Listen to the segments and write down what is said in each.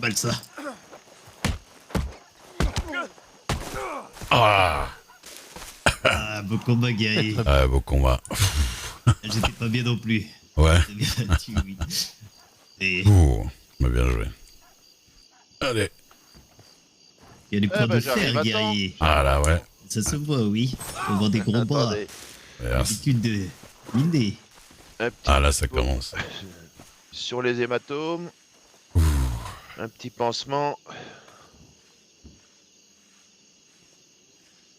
mal ça. Ah, Ah, beau combat, guerrier. ah beau combat. J'étais pas bien non plus. Ouais. T'as bien battu, oui. Et Ouh, m'a bien joué. Allez. il y a des points bah, de j'arrive fer, à temps. guerrier. Ah là, ouais. Ça se voit, oui. Faut avoir des gros bras. Attendez, Merci. L'habitude de miner. un petit Ah là, ça bon, commence. sur les hématomes. Un petit pansement.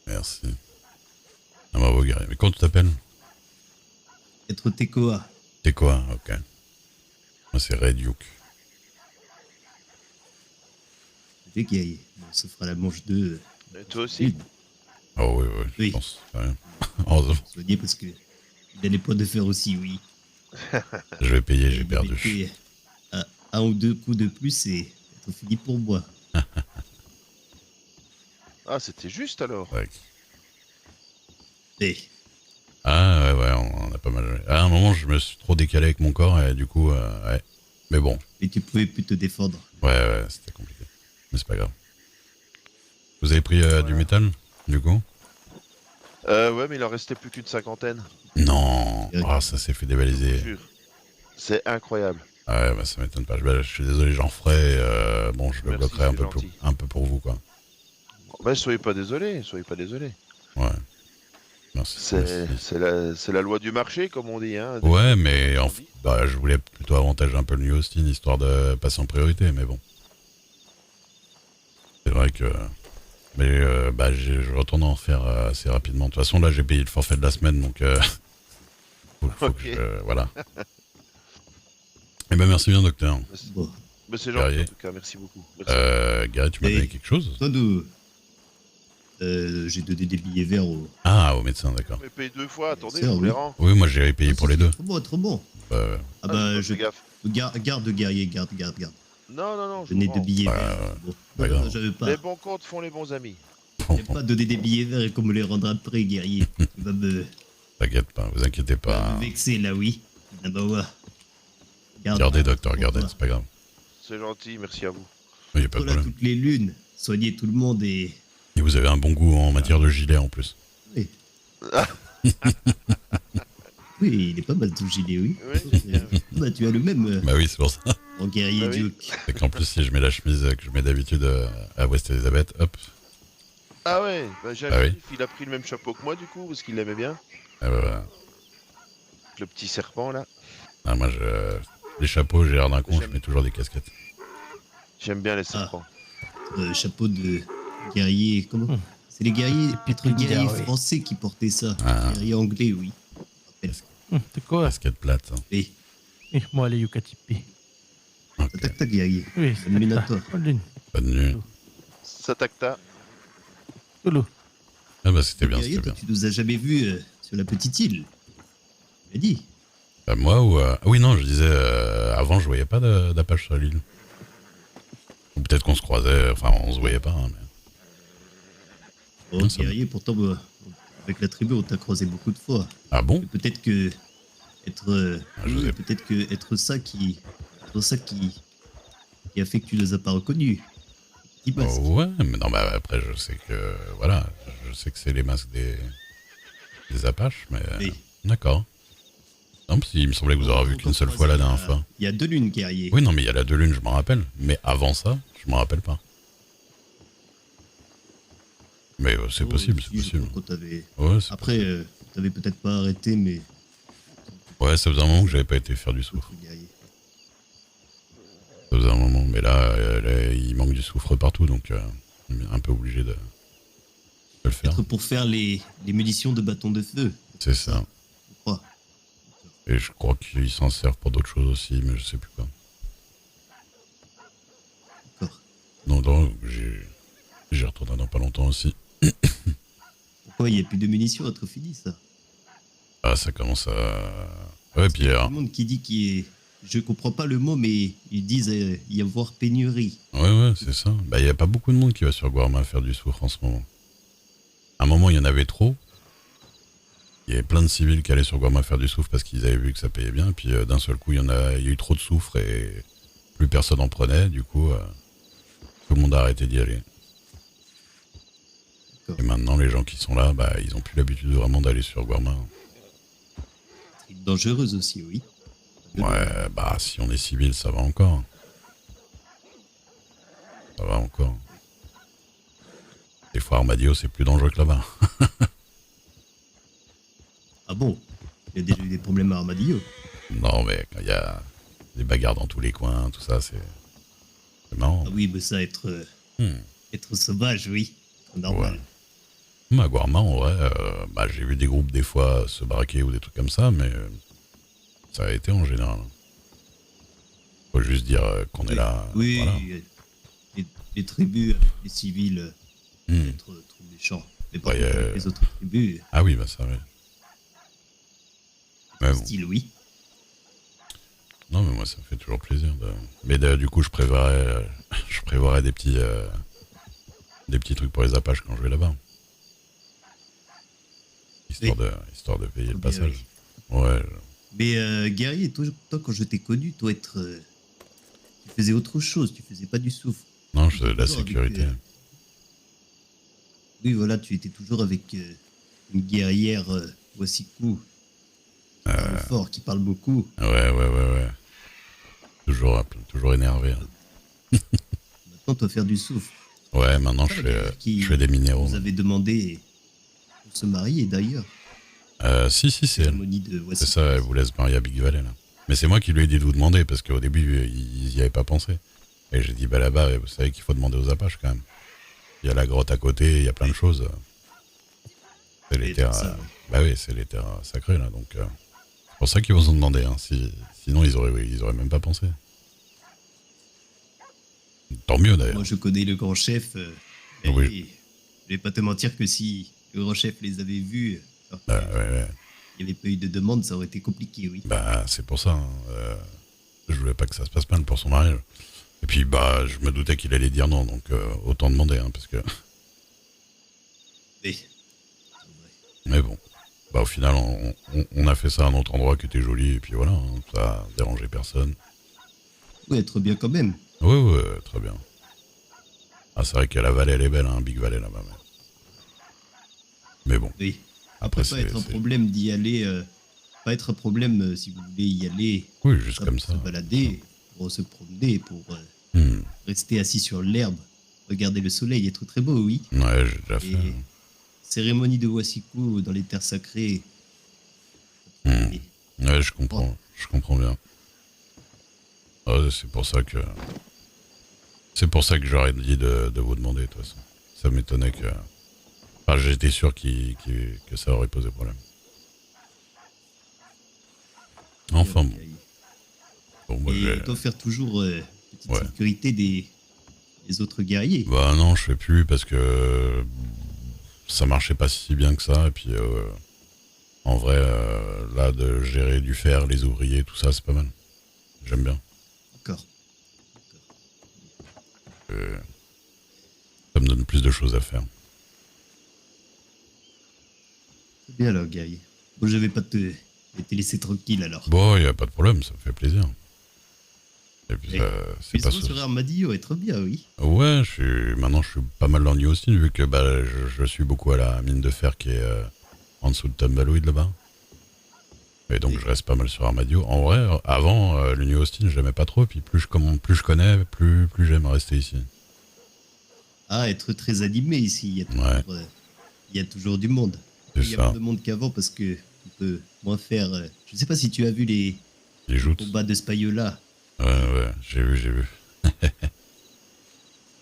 Merci. Ah, bravo, Gary. Mais comment tu t'appelles? Être Tekoa. T'es quoi? Ok. Moi, c'est Red Duke. C'est guerrier. On se fera la manche 2. Et toi aussi. Oh oui, oui, je Oui. pense. Ouais. Heureusement, Soigner parce que il a des points de fer aussi, oui. je vais payer, j'ai Il perdu. mettait un ou deux coups de plus et c'est fini pour moi. Ah, c'était juste alors. Ouais. Et Ah ouais, ouais, on a pas mal joué. À un moment, je me suis trop décalé avec mon corps et du coup, ouais. Mais bon, mais tu pouvais plus te défendre. ouais, c'était compliqué. Mais c'est pas grave. Vous avez pris du métal, du coup? Ouais, mais il en restait plus qu'une cinquantaine. Non. Ah, ça s'est fait Je dévaliser. vous jure. C'est incroyable. Ah ouais, bah ça m'étonne pas. Je suis désolé, j'en ferai. Bon, je le Merci, bloquerai c'est gentil. un peu pour vous, quoi. Bah, soyez pas désolés, soyez pas désolés. Ouais. Merci. C'est la loi du marché, comme on dit. Hein, Ouais, mais bah, je voulais plutôt avantager un peu le New Austin, histoire de passer en priorité, mais bon. C'est vrai que... Mais bah, je retourne en faire assez rapidement. De toute façon, là, j'ai payé le forfait de la semaine, donc... faut Ok. que voilà. Eh ben, merci bien, docteur. Bon. Mais c'est gentil, Guerrier. en tout cas, merci beaucoup. Merci. Gary, tu m'as Et- donné quelque chose? Toi, nous, j'ai donné des billets verts au. Ah, au médecin, d'accord. Mais paye deux fois, attendez, C'est je vous les oui. rends. Oui, moi, j'ai payé pour les deux. Trop bon, trop bon. Euh, Ah bah, fais je. gaffe. Garde, guerrier, garde. Non, non, non, je Donner vous des rends. billets Bah, verts. Bon. pas Non, grave. j'avais pas. Les bons comptes font les bons amis. J'aime pas donner des billets verts et qu'on me les rendra après, guerrier. Tu vas me, T'inquiète pas, vous inquiétez tu vas pas. me vexer là, oui. Ah bah ouais. Regardez, docteur, Pour regardez, toi. c'est pas grave. C'est gentil, merci à vous. Il y a pas de Voilà, problème. toutes les lunes. Soigner tout le monde et. Et vous avez un bon goût en matière de gilet en plus. Oui. Oui, il est pas mal ton gilet, oui. Oui, Bah, tu as le même Bah oui, c'est pour ça. en guerrier Bah oui. Duke. C'est qu'en plus, si je mets la chemise que je mets d'habitude à West Elizabeth, hop. Ah ouais, bah j'ai un Ah oui. shérif, il a pris le même chapeau que moi du coup, parce qu'il l'aimait bien. Ah bah, voilà. Le petit serpent là. Ah, moi, les chapeaux, j'ai l'air d'un con, je J'aime. mets toujours des casquettes. J'aime bien les serpents. Chapeau de guerrier. Comment C'est les guerriers, peut-être Pépinière, guerriers oui. français qui portaient ça. Ah. Guerriers anglais, oui. C'est quoi? Casquette plate. Hein. Et Moi, les Yukatipi. Ok, tac tac guerrier. Oui, Bonne lune à toi. Bonne lune. bonne nuit. Satakta. Lolo. Ah bah c'était bien, Guerrier, c'était toi, bien. tu nous as jamais vus sur la petite île. Tu m'as dit. Bah, moi ou... Oui, non, je disais, avant, je voyais pas d'Apache sur l'île. Ou peut-être qu'on se croisait, enfin, on se voyait pas. Hein, mais... Oh, ça guerrier, pourtant, avec la tribu, on t'a croisé beaucoup de fois. Ah bon? Et peut-être que être, Ah, je sais. peut-être que être ça qui a fait que tu les as pas reconnus. Dis pas. Oh, ouais, mais non, bah après, je sais que... Voilà, je sais que c'est les masques des Apaches, mais... Oui. D'accord. Non, parce qu'il me semblait que vous aurez vu qu'une seule fois la dernière fois. Il y a 2 lunes, guerrier. Oui, non, mais il y a la 2 lunes, je m'en rappelle. Mais avant ça, je m'en rappelle pas. Mais c'est Oh, possible, si, c'est je possible. crois qu'on t'avait- Ouais, c'est Après, t'avais peut-être pas arrêté, mais. ouais, ça faisait un moment que j'avais pas été faire du soufre. Guerrier. Ça faisait un moment, mais là, il manque du soufre partout, donc on est un peu obligé de le faire. Peut-être pour faire les munitions de bâton de feu, C'est ça. je crois. Et je crois qu'ils s'en servent pour d'autres choses aussi, mais je sais plus quoi. D'accord. Non, j'y retournerai dans pas longtemps aussi. Pourquoi il n'y a plus de munitions à être fini, ça? Ah, ça commence à... Ouais, puis Tout le monde qui dit qu'il est. Je comprends pas le mot, mais ils disent y avoir pénurie. ouais, c'est ça. Bah, il y a pas beaucoup de monde qui va sur Guarma faire du soufre en ce moment. À un moment, il y en avait trop. Il y avait plein de civils qui allaient sur Guarma faire du soufre parce qu'ils avaient vu que ça payait bien. Et puis d'un seul coup, il y a eu trop de soufre et plus personne en prenait. Du coup, Tout le monde a arrêté d'y aller. D'accord. Et maintenant, les gens qui sont là, bah, ils ont plus l'habitude vraiment d'aller sur Guarma. C'est dangereuse aussi, oui. Ouais, bah, si on est civil, ça va encore. Ça va encore. Des fois, Armadillo, c'est plus dangereux que là-bas. Ah bon? Il y a déjà eu des problèmes à Armadillo. Non, mais quand il y a des bagarres dans tous les coins, tout ça, c'est marrant. Ah oui, mais ça, être sauvage, oui. Normal. Ouais. À Guarma, en vrai, bah, j'ai vu des groupes des fois se braquer ou des trucs comme ça, mais ça a été en général. Faut juste dire qu'on est là. Oui, Voilà. les tribus avec les civils, être trop méchants. Mais par Ouais, contre, avec les autres tribus, Ah oui, bah ça, ouais. Mais bon. style, oui. Non, mais moi, ça me fait toujours plaisir. Mais du coup, je prévoirais des petits trucs pour les Apaches quand je vais là-bas. Histoire de payer le Bien, passage. oui. Ouais. Mais guerrier, toi, quand je t'ai connu, toi, tu faisais autre chose, tu faisais pas du souffle. Non, je faisais de la Toujours avec, sécurité. Oui, voilà, tu étais toujours avec une guerrière Wasiku, qui parle fort, qui parle beaucoup. Ouais. Toujours énervé. Hein. Maintenant, toi, faire du souffle. Ouais, maintenant, Ça, je la guerrière qui fais, des minéraux. vous avez demandé pour se marier, d'ailleurs. Si, c'est elle. Cérémonie de C'est Wasiku. ça, elle vous laisse marier à Big Valley, là. Mais c'est moi qui lui ai dit de vous demander, parce qu'au début, ils y avaient pas pensé. Et j'ai dit, bah là-bas, vous savez qu'il faut demander aux Apaches, quand même. Il y a la grotte à côté, il y a plein de choses. C'est les Et terres... ça, ouais. Bah oui, c'est les terres sacrées, là, donc... c'est pour ça qu'ils vous ont demandé, hein. Sinon, ils auraient même pas pensé. Tant mieux, d'ailleurs. Moi, je connais le grand chef. Oui. Et je vais pas te mentir que si le grand chef les avait vus, alors Bah, qu'il ouais. n'y avait pas eu de demande, ça aurait été compliqué, oui. Bah, c'est pour ça. Hein. Je voulais pas que ça se passe mal pour son mariage. Et puis, bah, je me doutais qu'il allait dire non, donc autant demander, hein, parce que... Mais, Mais bon, bah, au final, on a fait ça à un autre endroit qui était joli, et puis voilà, hein, ça a dérangé personne. ouais, être bien quand même. Ouais, très bien. Ah, c'est vrai que la vallée, elle est belle, hein, Big Valley, là-bas. Mais bon, Oui. après, Ça peut pas être un problème d'y aller. Pas être un problème si vous voulez y aller. Oui, juste Pas comme pour ça. se balader, pour se promener, pour Hmm. rester assis sur l'herbe, regarder le soleil, être très beau, oui. Ouais, j'ai déjà fait. Et cérémonie de Wasiku dans les terres sacrées. Hmm. Et Ouais, je comprends bien. Ouais, c'est pour ça que j'aurais dit de vous demander, de toute façon. Ça m'étonnait que... Enfin, j'étais sûr que ça aurait posé problème. Enfin, bon. Bon, moi, Et il doit faire toujours petite Ouais. sécurité des autres guerriers. Bah non, je fais plus parce que ça marchait pas si bien que ça. Et puis, en vrai, là, de gérer du fer, les ouvriers, tout ça, c'est pas mal. J'aime bien. D'accord. Ça me donne plus de choses à faire. C'est bien alors, guerrier. Bon, je vais pas te laisser tranquille alors. Bon, y a pas de problème, ça me fait plaisir. Et puis, Et c'est Mais pas souvent sur Armadillo, être bien, oui. Ouais, maintenant je suis pas mal dans New Austin vu que bah, je suis beaucoup à la mine de fer qui est en dessous de Tumbleweed là-bas. Et donc je reste pas mal sur Armadillo. En vrai, avant, le New Austin, je l'aimais pas trop. Puis plus je connais, plus j'aime rester ici. Ah, être très animé ici. Il y a toujours du monde. C'est Il y a ça. moins de monde qu'avant parce que on peut moins faire. Je sais pas si tu as vu les Les joutes. combats de Spayola. Ouais, j'ai vu.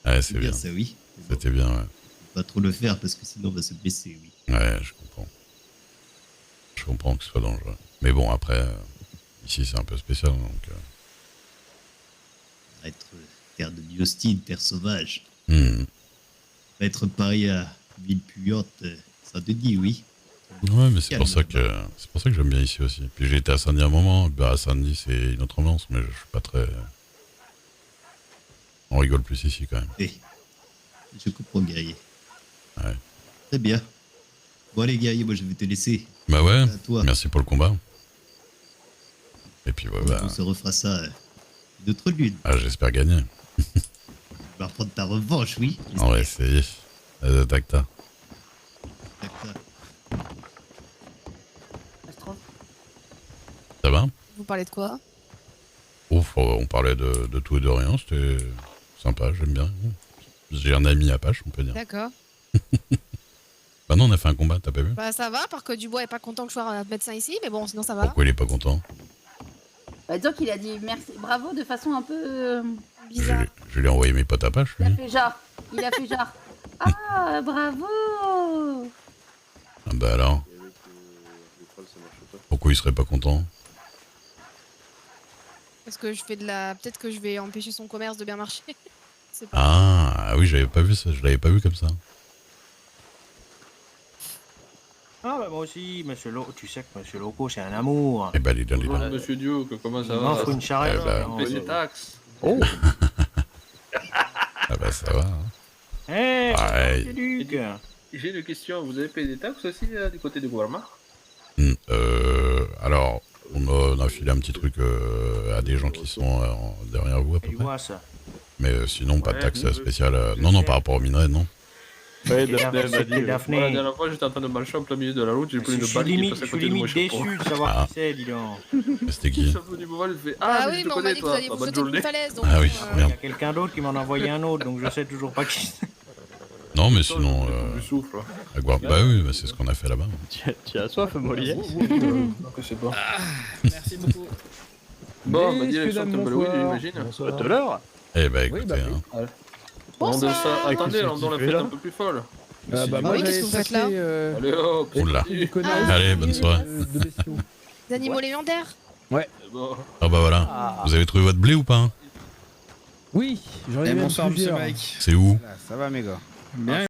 Ouais, c'est bien. Ça, oui. Mais bon, C'était bien, ouais. faut pas trop le faire parce que sinon on va se blesser, oui. Ouais, je comprends. Je comprends que ce soit dangereux. Mais bon, après, ici c'est un peu spécial. Donc, Être terre de Austin, terre sauvage. hmm. Pas être pareil à ville puante, ça te dit, oui. Ouais, mais c'est Calme, pour ça que j'aime bien ici aussi. Puis j'ai été à Sandy un moment. Bah, à Sandy, c'est une autre ambiance, mais je suis pas très. On rigole plus ici quand même. Et je comprends, guerrier. Ouais. Très bien. Bon, allez, guerrier, moi je vais te laisser. Bah ouais. À toi. Merci pour le combat. Et puis ouais, bah, On se refera ça une autre lune. j'espère gagner. vas reprendre ta revanche, oui. On va essayer. Vas-y, attaque-toi. Astro. Ça va? Vous parlez de quoi? Ouf, on parlait de tout et de rien, c'était sympa, j'aime bien. J'ai un ami Apache, on peut dire. D'accord. Bah non, on a fait un combat, t'as pas vu? Bah ça va, par que Dubois est pas content que je sois médecin ici, mais bon, sinon ça va. Pourquoi il est pas content? Bah, disons qu'il a dit merci, bravo de façon un peu. Bizarre. Je lui ai envoyé mes potes Apache, Il a lui. fait genre. Il a fait genre. Ah, bravo. Ah bah alors, pourquoi il serait pas content? Parce que je fais de la... Peut-être que je vais empêcher son commerce de bien marcher. C'est pas... Ah oui, j'avais pas vu ça, je l'avais pas vu comme ça. Ah bah moi aussi, monsieur Loco, tu sais que monsieur Loco c'est un amour. Eh bah, il est Bonjour, là. monsieur Duke, comment ça Il va? m'offre une charrette. Eh bah, non, Paye c'est- des taxes. Oh. Ah bah ça va. Hein. Eh, Ouais. monsieur Duc. J'ai une question, vous avez payé des taxes aussi du côté du gouvernement? Alors, on a filé un petit truc à des gens qui sont derrière vous à peu Tu près. vois ça. Mais sinon, pas de Ouais, taxe oui. spéciale. Non, par rapport au minerai, non. Ouais, Daphné m'a dit. Daphné. Voilà, la dernière fois, j'étais en train de marcher en plein milieu de la route, j'ai pris Je une suis balle qui limite, passait à je suis côté de mon limite chapeau. déçu de savoir Ah. qui c'est, dis donc. Mais c'était Le qui? chapeau du moral, il fait Ah, Ah, mais oui, je te mais on m'a connais, dit que vous toi. alliez Bah, vous bonne sauter d'une journée. falaise, donc... Ah oui, Il y merde. a quelqu'un d'autre qui m'en a envoyé un autre, donc je sais toujours pas qui c'est. Non, mais sinon, Du souffle. bah oui, bah, c'est ce qu'on a fait là-bas. Tu as soif, Molière? Que c'est pas. Merci beaucoup. Bon, bah, direction Tumbleweed, j'imagine. Tout à l'heure. Eh bah écoutez, hein. On de ça. Bonsoir. Attendez, Qu'est-ce rendons que la tu fête fais, là un peu plus folle. Ah bah moi, qu'est-ce que vous faites là Allez hop, Oula. Ah, Allez, bonne soirée. Des animaux légendaires? c'est bon. Ah bah voilà. Vous avez trouvé votre blé ou pas? Hein? Oui, j'en ai même bonsoir, monsieur plusieurs. Mike. C'est où? Ça va, mes gars? Bien.